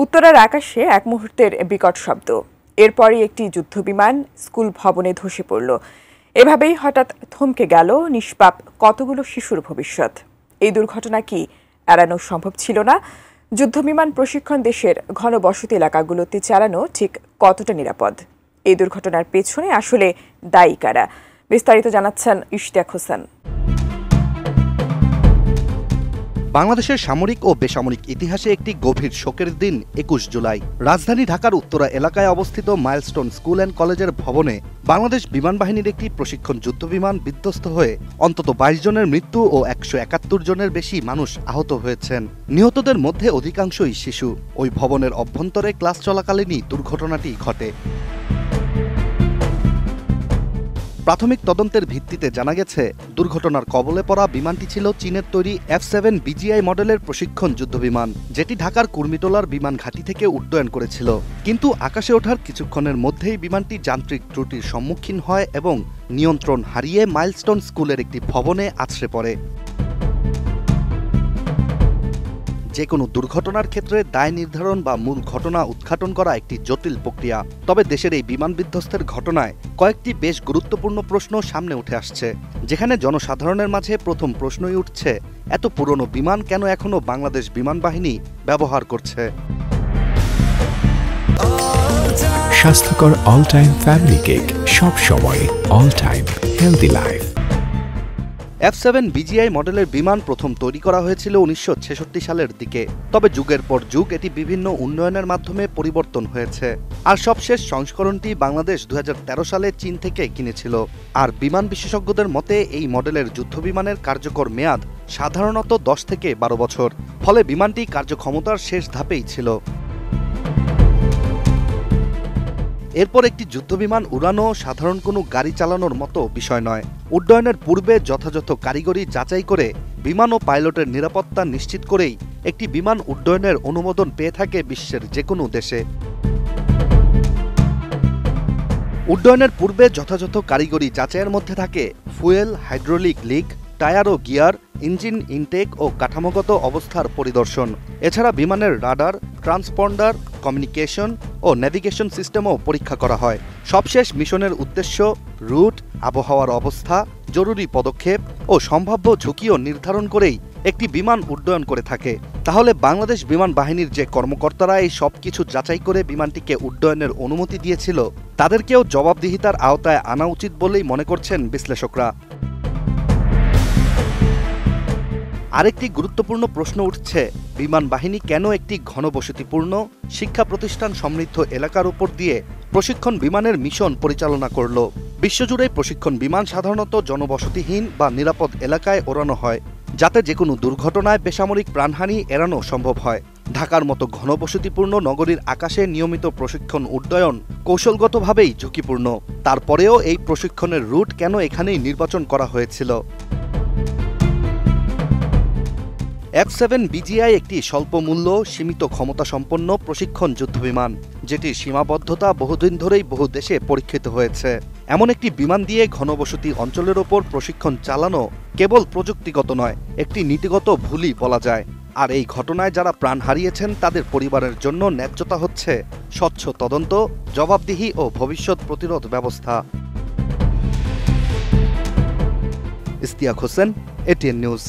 উত্তরার আকাশে এক মুহূর্তের বিকট শব্দ, এরপরই একটি যুদ্ধবিমান স্কুল ভবনে ধসে পড়ল। এভাবেই হঠাৎ থমকে গেল নিষ্পাপ কতগুলো শিশুর ভবিষ্যৎ। এই দুর্ঘটনা কি এড়ানো সম্ভব ছিল না? যুদ্ধবিমান প্রশিক্ষণ দেশের ঘনবসতি এলাকাগুলোতে চালানো ঠিক কতটা নিরাপদ? এই দুর্ঘটনার পেছনে আসলে দায়ী কারা? বিস্তারিত জানাচ্ছেন ইশতিয়াক হোসেন। বাংলাদেশের সামরিক ও বেসামরিক ইতিহাসে একটি গভীর শোকের দিন ২১ জুলাই। রাজধানী ঢাকার উত্তরা এলাকায় অবস্থিত মাইলস্টোন স্কুল অ্যান্ড কলেজের ভবনে বাংলাদেশ বিমান বাহিনীর একটি প্রশিক্ষণ যুদ্ধবিমান বিধ্বস্ত হয়ে অন্তত ২২ জনের মৃত্যু ও ১৭১ জনের বেশি মানুষ আহত হয়েছেন। নিহতদের মধ্যে অধিকাংশই শিশু। ওই ভবনের অভ্যন্তরে ক্লাস চলাকালীনই দুর্ঘটনাটি ঘটে। প্রাথমিক তদন্তের ভিত্তিতে জানা গেছে, দুর্ঘটনার কবলে পড়া বিমানটি ছিল চীনের তৈরি F-7 BGI মডেলের প্রশিক্ষণ যুদ্ধবিমান, যেটি ঢাকার কুর্মিটোলার বিমান ঘাঁটি থেকে উড্ডয়ন করেছিল। কিন্তু আকাশে ওঠার কিছুক্ষণের মধ্যেই বিমানটি যান্ত্রিক ত্রুটির সম্মুখীন হয় এবং নিয়ন্ত্রণ হারিয়ে মাইলস্টোন স্কুলের একটি ভবনে আছড়ে পড়ে। যে কোনো দুর্ঘটনার ক্ষেত্রে দায় নির্ধারণ বা মূল ঘটনা উদ্ঘাটন করা একটি জটিল প্রক্রিয়া। তবে দেশের এই বিমান বিধ্বস্তের ঘটনায় কয়েকটি বেশ গুরুত্বপূর্ণ প্রশ্ন সামনে উঠে আসছে, যেখানে জনসাধারণের মাঝে প্রথম প্রশ্নই উঠছে, এত পুরনো বিমান কেন এখনো বাংলাদেশ বিমান বাহিনী ব্যবহার করছে? স্বাস্থ্যকর অল টাইম ফ্যামিলি কেক, সব সময় all time healthy life. F-7 BGI মডেলের বিমান প্রথম তৈরি করা হয়েছিল ১৯৬৬ সালের দিকে। তবে যুগের পর যুগ এটি বিভিন্ন উন্নয়নের মাধ্যমে পরিবর্তন হয়েছে। আর সবশেষ সংস্করণটি বাংলাদেশ ২০১৩ সালে চীন থেকে কিনেছিল। আর বিমান বিশেষজ্ঞদের মতে এই মডেলের যুদ্ধবিমানের কার্যকর মেয়াদ সাধারণত ১০ থেকে ১২ বছর। ফলে বিমানটি কার্যক্ষমতার শেষ ধাপেই ছিল। এরপর একটি যুদ্ধবিমান উড়ানো সাধারণ কোনো গাড়ি চালানোর মতো বিষয় নয়। উড্ডয়নের পূর্বে যথাযথ কারিগরি যাচাই করে বিমান ও পাইলটের নিরাপত্তা নিশ্চিত করেই একটি বিমান উড্ডয়নের অনুমোদন পেয়ে থাকে বিশ্বের যে কোনো দেশে। উড্ডয়নের পূর্বে যথাযথ কারিগরি যাচাইয়ের মধ্যে থাকে ফুয়েল, হাইড্রোলিক লিক, টায়ার ও গিয়ার, ইঞ্জিন ইনটেক ও কাঠামোগত অবস্থার পরিদর্শন। এছাড়া বিমানের রাডার, ট্রান্সপন্ডার, কমিউনিকেশন ও নেভিগেশন সিস্টেমও পরীক্ষা করা হয়। সবশেষ মিশনের উদ্দেশ্য, রুট, আবহাওয়ার অবস্থা, জরুরি পদক্ষেপ ও সম্ভাব্য ঝুঁকিও নির্ধারণ করেই একটি বিমান উড্ডয়ন করে থাকে। তাহলে বাংলাদেশ বিমান বাহিনীর যে কর্মকর্তারা এই সব কিছু যাচাই করে বিমানটিকে উড্ডয়নের অনুমতি দিয়েছিল, তাদেরকেও জবাবদিহিতার আওতায় আনা উচিত বলেই মনে করছেন বিশ্লেষকরা। আরেকটি গুরুত্বপূর্ণ প্রশ্ন উঠছে, বিমান বাহিনী কেন একটি ঘনবসতিপূর্ণ, শিক্ষা প্রতিষ্ঠান সমৃদ্ধ এলাকার উপর দিয়ে প্রশিক্ষণ বিমানের মিশন পরিচালনা করল? বিশ্বজুড়ে প্রশিক্ষণ বিমান সাধারণত জনবসতিহীন বা নিরাপদ এলাকায় ওড়ানো হয়, যাতে যে কোনো দুর্ঘটনায় বেসামরিক প্রাণহানি এড়ানো সম্ভব হয়। ঢাকার মতো ঘনবসতিপূর্ণ নগরীর আকাশে নিয়মিত প্রশিক্ষণ উড্ডয়ন কৌশলগতভাবেই ঝুঁকিপূর্ণ। তারপরেও এই প্রশিক্ষণের রুট কেন এখানেই নির্বাচন করা হয়েছিল? F-7 BGI একটি স্বল্প মূল্য, সীমিত ক্ষমতাসম্পন্ন প্রশিক্ষণ যুদ্ধবিমান, যেটির সীমাবদ্ধতা বহুদিন ধরেই বহু দেশে পরীক্ষিত হয়েছে। এমন একটি বিমান দিয়ে ঘনবসতি অঞ্চলের ওপর প্রশিক্ষণ চালানো কেবল প্রযুক্তিগত নয়, একটি নীতিগত ভুলই বলা যায়। আর এই ঘটনায় যারা প্রাণ হারিয়েছেন তাদের পরিবারের জন্য ন্যায্যতা হচ্ছে স্বচ্ছ তদন্ত, জবাবদিহি ও ভবিষ্যৎ প্রতিরোধ ব্যবস্থা। Ishtiaq Hossain, ATN news.